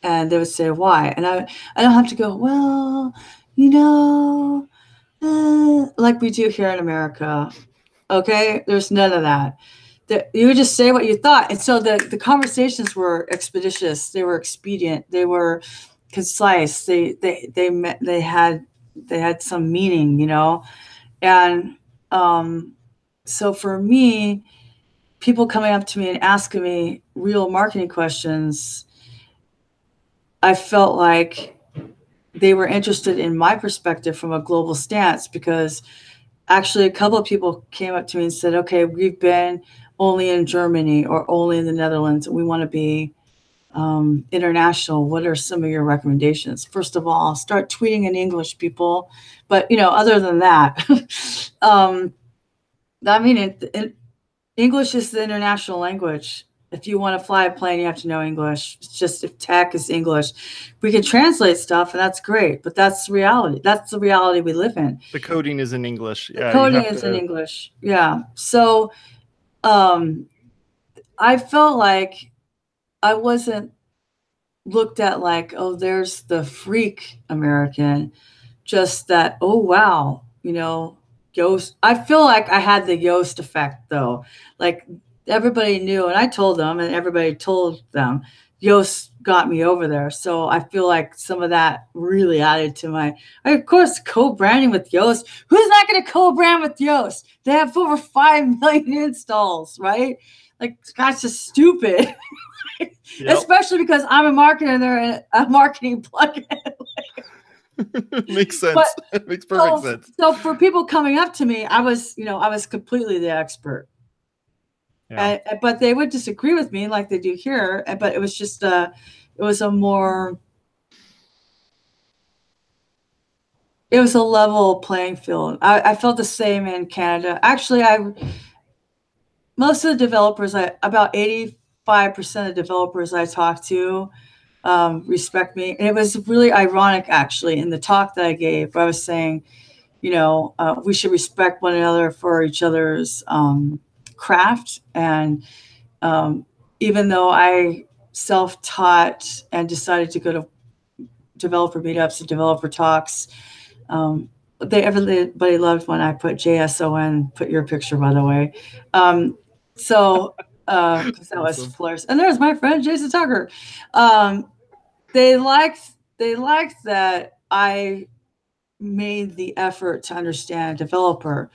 And they would say, why? And I don't have to go, well, you know, like we do here in America. Okay, there's none of that. You would just say what you thought. And so the conversations were expeditious. They were expedient. They were concise. They had some meaning, you know. And so for me, people coming up to me and asking me real marketing questions, I felt like they were interested in my perspective from a global stance, because actually a couple of people came up to me and said, okay, we've been only in Germany or only in the Netherlands, and we want to be international. What are some of your recommendations? First of all, start tweeting in English, people. But, you know, other than that, I mean, English is the international language. If you want to fly a plane, you have to know English. It's just, if tech is English, we can translate stuff, and that's great. But that's the reality. That's the reality we live in. The coding is in English. Yeah, the coding is in English. Yeah. So I felt like I wasn't looked at like, oh, there's the freak American. Just that, oh, wow, you know, Yoast. I feel like I had the Yoast effect, though. Like, everybody knew, and I told them, and everybody told them, Yoast got me over there. So I feel like some of that really added to my, of course, co-branding with Yoast. Who's not going to co-brand with Yoast? They have over 5 million installs, right? Like, that's just stupid. Yep. Especially because I'm a marketer there and a marketing plugin. Makes sense. It makes perfect sense. So for people coming up to me, I was completely the expert. Yeah. But they would disagree with me like they do here. But it was just it was a level playing field. I felt the same in Canada. Actually, most of the developers, about 85% of developers I talked to respect me. And it was really ironic, actually, in the talk that I gave, where I was saying, you know, we should respect one another for each other's craft. And even though I self-taught and decided to go to developer meetups and developer talks, everybody loved when I put JSON, put your picture, by the way. So because that was hilarious. And there's my friend Jason Tucker. They liked that I made the effort to understand developer.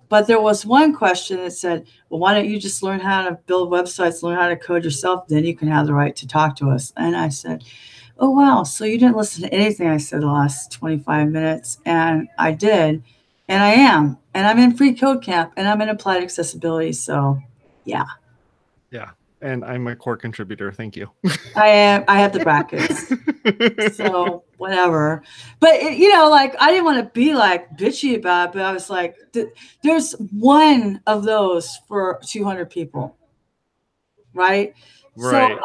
But there was one question that said, well, why don't you just learn how to build websites, learn how to code yourself, then you can have the right to talk to us. And I said, oh, wow, so you didn't listen to anything I said the last 25 minutes. And I did. And I am. And I'm in Free Code Camp, and I'm in Applied Accessibility. So, yeah. Yeah. And I'm a core contributor. Thank you. I am. I have the brackets. So whatever. But, you know, like, I didn't want to be like bitchy about it, but I was like, there's one of those for 200 people. Right. So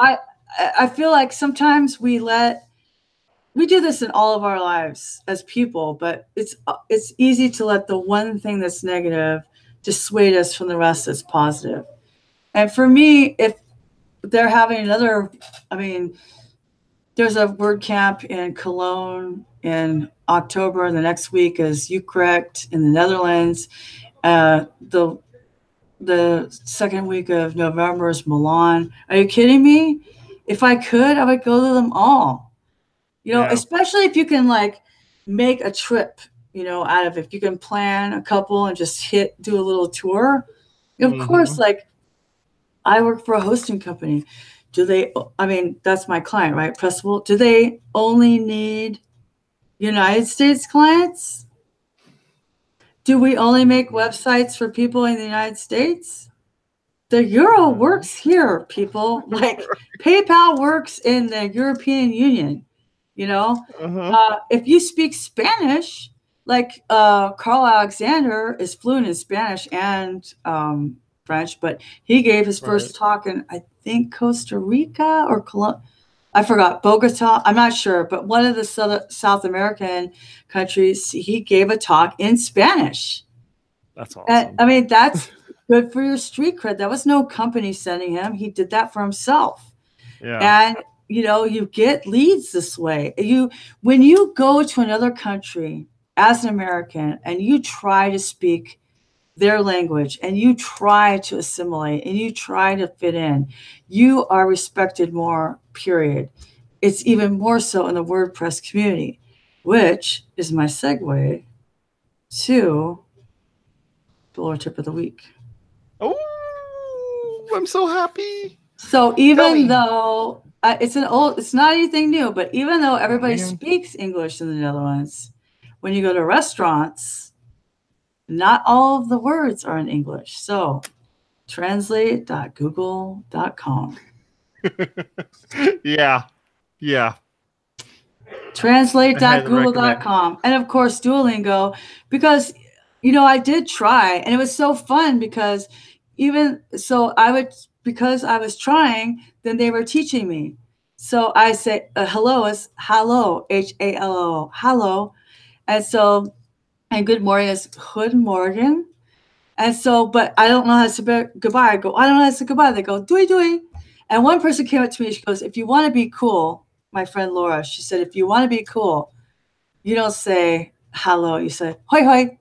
I feel like sometimes we do this in all of our lives as people, but it's easy to let the one thing that's negative dissuade us from the rest that's positive. And for me, if they're having another, I mean, there's a WordCamp in Cologne in October. The next week is Utrecht in the Netherlands. The second week of November is Milan. Are you kidding me? If I could, I would go to them all. You know, especially if you can like make a trip, you know, out of it. If you can plan a couple and just do a little tour. Of course, like I work for a hosting company. I mean, that's my client, right? Pressable. Do they only need United States clients? Do we only make websites for people in the United States? The euro works here, people. Like PayPal works in the European Union, you know? If you speak Spanish, like Carl Alexander is fluent in Spanish and French, but he gave his first talk in, I think, Costa Rica or Colombia. I forgot, Bogota. I'm not sure, but one of the South American countries, he gave a talk in Spanish. That's awesome. And, I mean, that's good for your street cred. That was no company sending him. He did that for himself. Yeah. And, you know, you get leads this way. When you go to another country as an American and you try to speak their language and you try to assimilate and you try to fit in, you are respected more, period. It's even more so in the WordPress community, which is my segue to the lower tip of the week. Oh, I'm so happy. So even though it's not anything new, but even though everybody speaks English in the Netherlands, when you go to restaurants, not all of the words are in English. So translate.google.com. Yeah. Translate.google.com. And of course, Duolingo, because, you know, I did try and it was so fun because because I was trying, then they were teaching me. So I say hello is hallo, H-A-L-O, hallo. And good morning is good morgen. And so, but I don't know how to say goodbye. I go, I don't know how to say goodbye. They go, doei doei. And one person came up to me, she goes, if you want to be cool, my friend Laura, she said, if you want to be cool, you don't say hello, you say hoi hoi.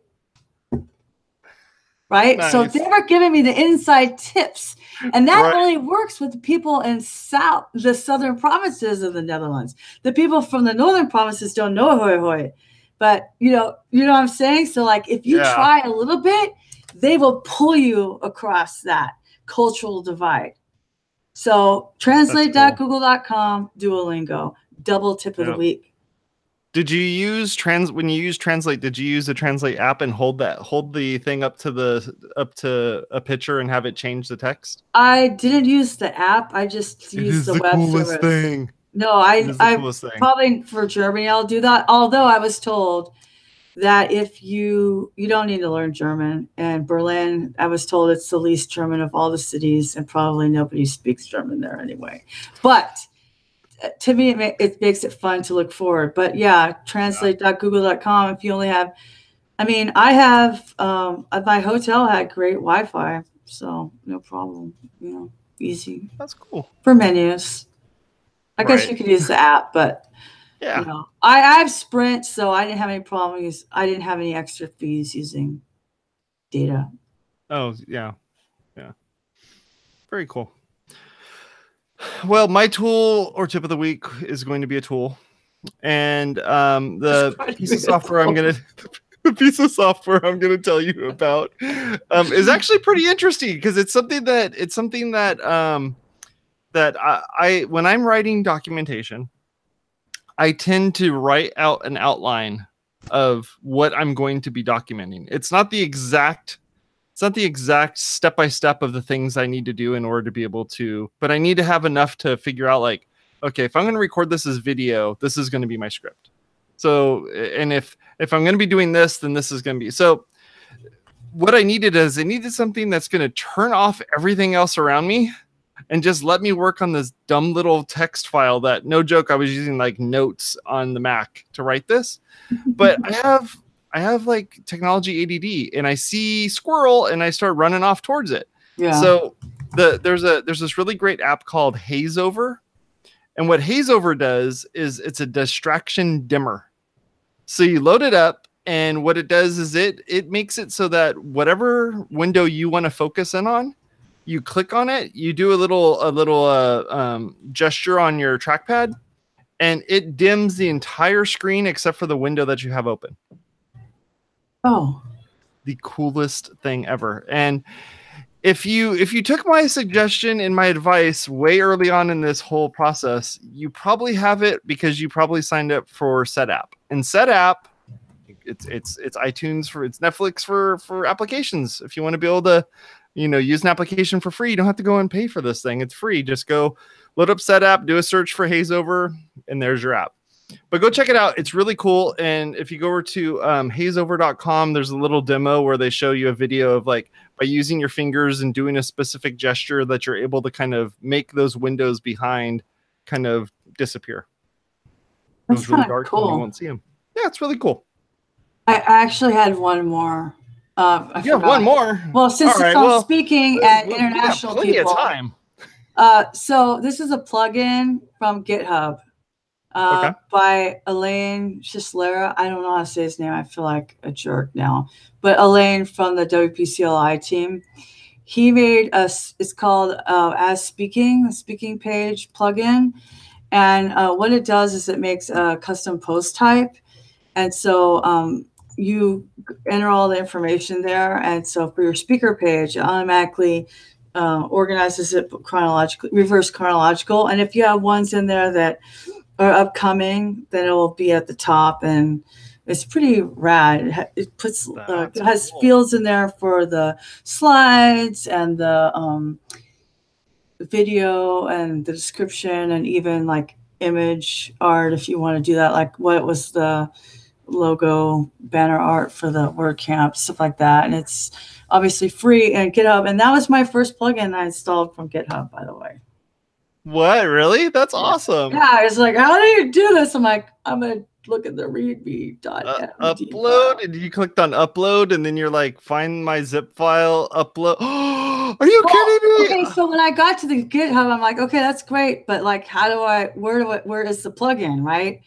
Right? Nice. So they were giving me the inside tips. And that only works with the people in the southern provinces of the Netherlands. The people from the northern provinces don't know hoi hoi. But you know what I'm saying? So like if you try a little bit, they will pull you across that cultural divide. So translate.google.com, Duolingo, double tip of the week. Did you use when you use Translate, did you use the Translate app and hold the thing up to a picture and have it change the text? I didn't use the app. I just used the web coolest service. Thing. No, I probably for Germany I'll do that. Although I was told that if you don't need to learn German, and Berlin, I was told it's the least German of all the cities, and probably nobody speaks German there anyway. But to me, it makes it fun to look forward. But yeah, translate.google.com. If you only have, I mean, I have, my hotel had great Wi-Fi, so no problem. You know, easy. That's cool. For menus. I guess you could use the app, but yeah, you know, I have Sprint, so I didn't have any problems. I didn't have any extra fees using data. Oh, yeah. Yeah. Very cool. Well, my tool or tip of the week is going to be a tool. And the piece of software I'm going to tell you about is actually pretty interesting because it's something that I when I'm writing documentation, I tend to write out an outline of what I'm going to be documenting. It's not the exact step-by-step of the things I need to do in order to be able to, but I need to have enough to figure out like, okay, if I'm going to record this as video, this is going to be my script. So, and if I'm going to be doing this, then this is going to be, so what I needed something that's going to turn off everything else around me and just let me work on this dumb little text file that, no joke, I was using like notes on the Mac to write this, but I have like technology ADD and I see squirrel and I start running off towards it. Yeah. So there's this really great app called HazeOver. And what HazeOver does is it's a distraction dimmer. So you load it up and what it does is it makes it so that whatever window you want to focus in on, you click on it, you do a little gesture on your trackpad and it dims the entire screen except for the window that you have open. Oh, the coolest thing ever. And if you took my suggestion and my advice way early on in this whole process, you probably have it because you probably signed up for SetApp. And SetApp, it's iTunes it's Netflix for applications. If you want to be able to, use an application for free, you don't have to go and pay for this thing. It's free. Just go load up SetApp, do a search for HazeOver, and there's your app. But go check it out. It's really cool. And if you go over to HazeOver.com, there's a little demo where they show you a video of like by using your fingers and doing a specific gesture that you're able to kind of make those windows behind kind of disappear. That's really dark. Cool. You won't see them. Yeah, it's really cool. I actually had one more. I forgot. One more. Well, since I'm speaking at international plenty people, of time. So this is a plugin from GitHub. By Elaine schlessera. I don't know how to say his name. I feel like a jerk now. But Elaine from the WPCLI team. He made it's called As Speaking, a speaking page plugin. And what it does is it makes a custom post type. And so you enter all the information there. And so for your speaker page, it automatically organizes it chronologically, reverse chronological. And if you have ones in there that are upcoming, then it will be at the top, and it's pretty rad. It puts it has fields in there for the slides and the video and the description and even like image art if you want to do that, like what was the logo banner art for the WordCamp, stuff like that. And it's obviously free and GitHub. And that was my first plugin I installed from GitHub, by the way. What? Really? That's awesome. Yeah, it's like, how do you do this? I'm like, I'm going to look at the readme.md upload, and you clicked on upload, and then you're like, find my zip file, upload. Are you kidding me? Okay, so when I got to the GitHub, I'm like, okay, that's great, but like, where is the plugin, right?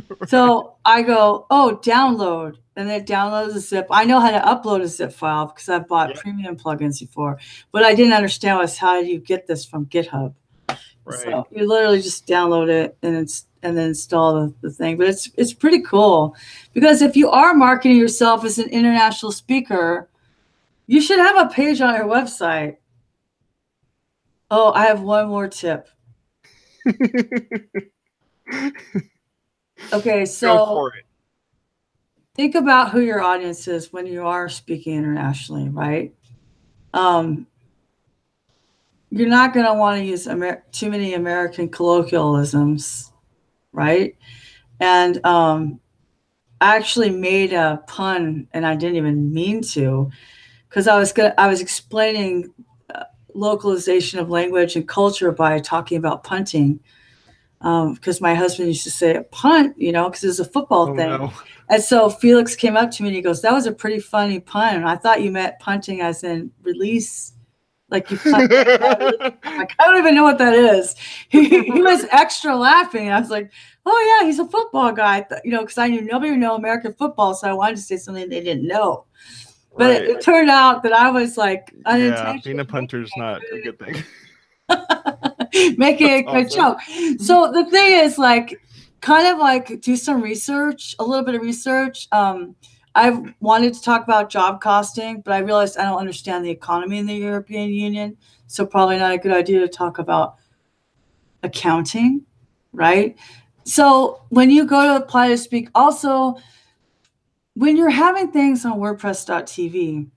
Right. So I go, oh, download, and it downloads a zip. I know how to upload a zip file because I've bought premium plugins before, but I didn't understand how do you get this from GitHub. Right. So you literally just download it and then install the thing. But it's pretty cool because if you are marketing yourself as an international speaker, you should have a page on your website. Oh, I have one more tip. Okay, so think about who your audience is when you are speaking internationally, right? You're not going to want to use too many American colloquialisms, right? And I actually made a pun, and I didn't even mean to, because I was explaining localization of language and culture by talking about punting. because my husband used to say a punt, because it's a football thing. No. And so Felix came up to me and he goes, "That was a pretty funny pun. And I thought you meant punting as in release, like you punt." I'm like, I don't even know what that is. He was extra laughing. And I was like, "Oh yeah, he's a football guy," because I knew nobody would know American football, so I wanted to say something they didn't know. But Right. it turned out that I was like unintentionally. Yeah, being a punter's not a good thing. Making a joke. So the thing is, like, kind of like do some research, a little bit of research. I've wanted to talk about job costing, but I realized I don't understand the economy in the European Union. So probably not a good idea to talk about accounting, right? So when you go to apply to speak, also, when you're having things on WordPress.tv,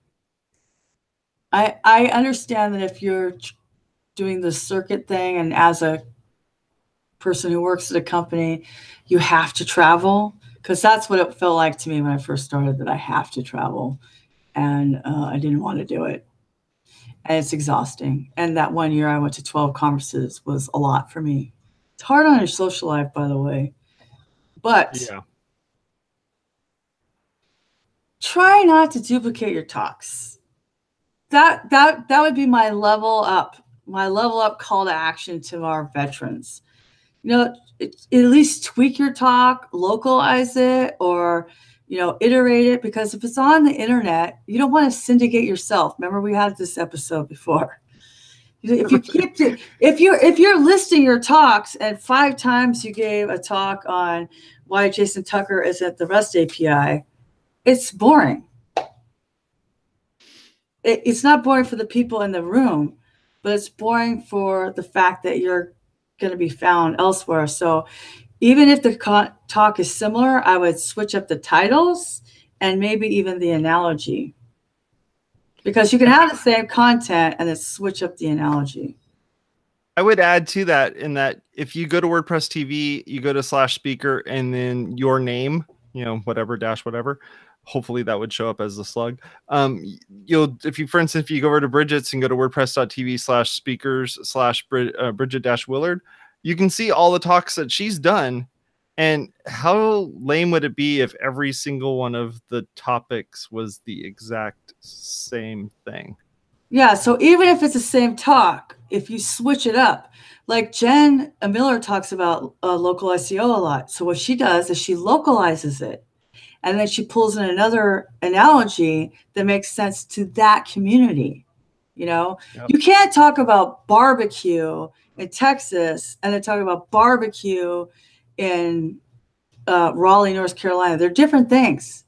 I understand that if you're doing the circuit thing and as a person who works at a company, you have to travel, because that's what it felt like to me when I first started, that I have to travel, and I didn't want to do it, and it's exhausting. And that 1 year I went to 12 conferences was a lot for me. It's hard on your social life, by the way, but yeah, try not to duplicate your talks. That would be my level up call to action to our veterans. At least tweak your talk, localize it, or, iterate it, because if it's on the internet, you don't want to syndicate yourself. Remember, we had this episode before. If you keep it, if you're listing your talks and 5 times you gave a talk on why Jason Tucker isn't the REST API, it's boring. It's not boring for the people in the room, but it's boring for the fact that you're going to be found elsewhere. So even if the talk is similar, I would switch up the titles and maybe even the analogy, because you can have the same content and then switch up the analogy. I would add to that, in that if you go to WordPress TV, you go to /speaker and then your name, whatever dash whatever. Hopefully that would show up as the slug. For instance, if you go over to Bridget's and go to WordPress.tv/speakers/Bridget Willard, you can see all the talks that she's done. And how lame would it be if every single one of the topics was the exact same thing? Yeah, so even if it's the same talk, if you switch it up, like Jen Miller talks about local SEO a lot. So what she does is she localizes it, and then she pulls in another analogy that makes sense to that community. You can't talk about barbecue in Texas and then talk about barbecue in Raleigh, North Carolina. They're different things,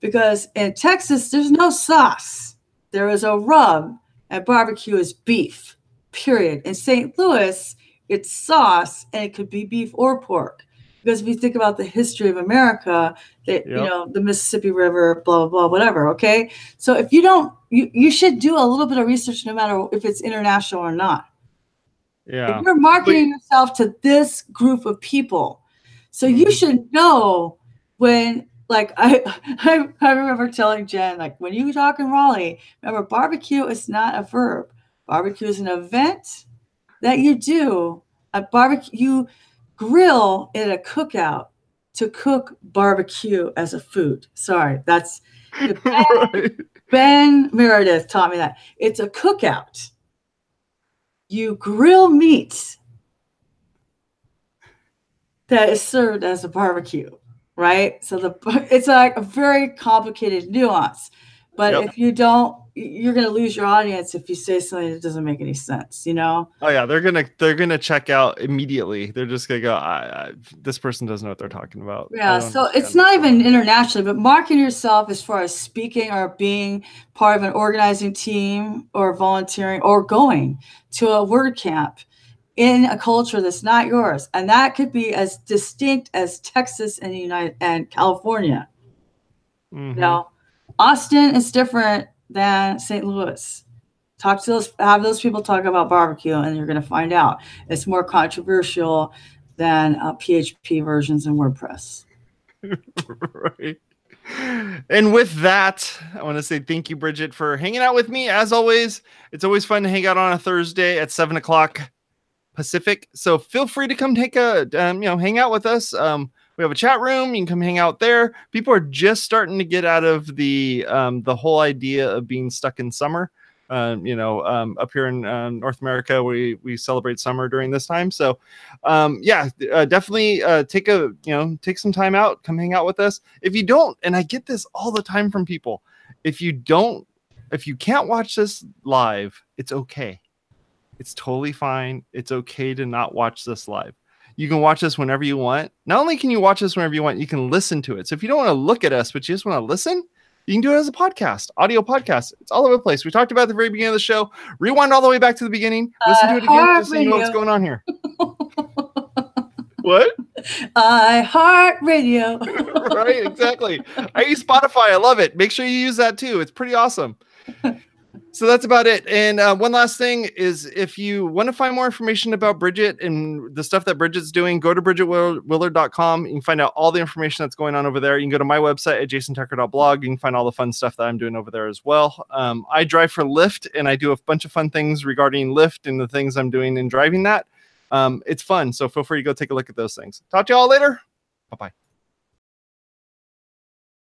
because in Texas, there's no sauce. There is a rub, and barbecue is beef, period. In St. Louis, it's sauce, and it could be beef or pork. Because if you think about the history of America, the Mississippi River, blah, blah, blah, whatever, okay? So if you don't, you should do a little bit of research no matter if it's international or not. Yeah. If you're marketing yourself to this group of people, so you should know when, like, I remember telling Jen, like, when you talk in Raleigh, remember, barbecue is not a verb. Barbecue is an event that you do. A barbecue grill at a cookout to cook barbecue as a food. Sorry, that's Ben Meredith taught me that. It's a cookout. You grill meat that is served as a barbecue, right? So it's like a very complicated nuance. But if you don't, you're going to lose your audience if you say something that doesn't make any sense, Oh yeah, they're gonna check out immediately. They're just gonna go, this person doesn't know what they're talking about. Yeah, so it's not even internationally, but marketing yourself as far as speaking or being part of an organizing team or volunteering or going to a WordCamp in a culture that's not yours, and that could be as distinct as Texas and California. Austin is different than St. Louis. Have those people talk about barbecue, and you're going to find out it's more controversial than PHP versions in WordPress. Right. And with that, I want to say thank you, Bridget, for hanging out with me. As always, it's always fun to hang out on a Thursday at 7 o'clock Pacific. So feel free to come take a, hang out with us. We have a chat room. You can come hang out there. People are just starting to get out of the whole idea of being stuck in summer. Up here in North America, we celebrate summer during this time. So, definitely take some time out, come hang out with us. If you don't, and I get this all the time from people, if you can't watch this live, it's okay. It's totally fine. It's okay to not watch this live. You can watch this whenever you want. Not only can you watch this whenever you want, you can listen to it. So if you don't want to look at us, but you just want to listen, you can do it as a podcast, audio podcast. It's all over the place. We talked about at the very beginning of the show. Rewind all the way back to the beginning. Listen to it again just so you know what's going on here. What? iHeartRadio. Right, exactly. I use Spotify. I love it. Make sure you use that too. It's pretty awesome. So that's about it. And one last thing is, if you want to find more information about Bridget and the stuff that Bridget's doing, go to BridgetWillard.com. You can find out all the information that's going on over there. You can go to my website at jasontucker.blog. You can find all the fun stuff that I'm doing over there as well. I drive for Lyft, and I do a bunch of fun things regarding Lyft and the things I'm doing in driving that. It's fun. So feel free to go take a look at those things. Talk to you all later. Bye-bye.